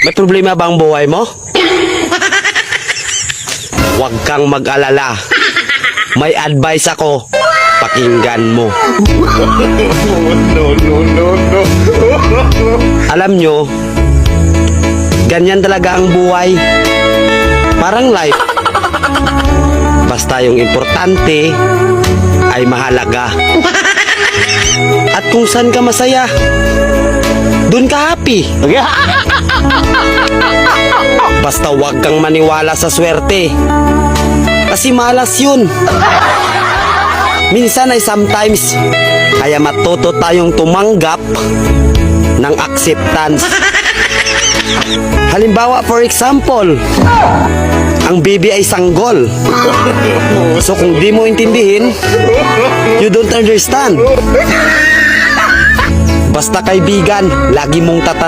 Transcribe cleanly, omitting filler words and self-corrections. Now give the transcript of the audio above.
May problema ba ang buhay mo? Huwag kang mag-alala. May advice ako. Pakinggan mo. No. Alam nyo, ganyan talaga ang buhay. Parang life. Basta yung importante ay mahalaga. At kung saan ka masaya, dun ka happy. Basta wag kang maniwala sa swerte. Kasi malas yun. Minsan ay sometimes, kaya matuto tayong tumanggap ng acceptance. Halimbawa, for example, ang baby ay sanggol. So kung di mo intindihin, you don't understand. Basta kaibigan, lagi mong tatandaan.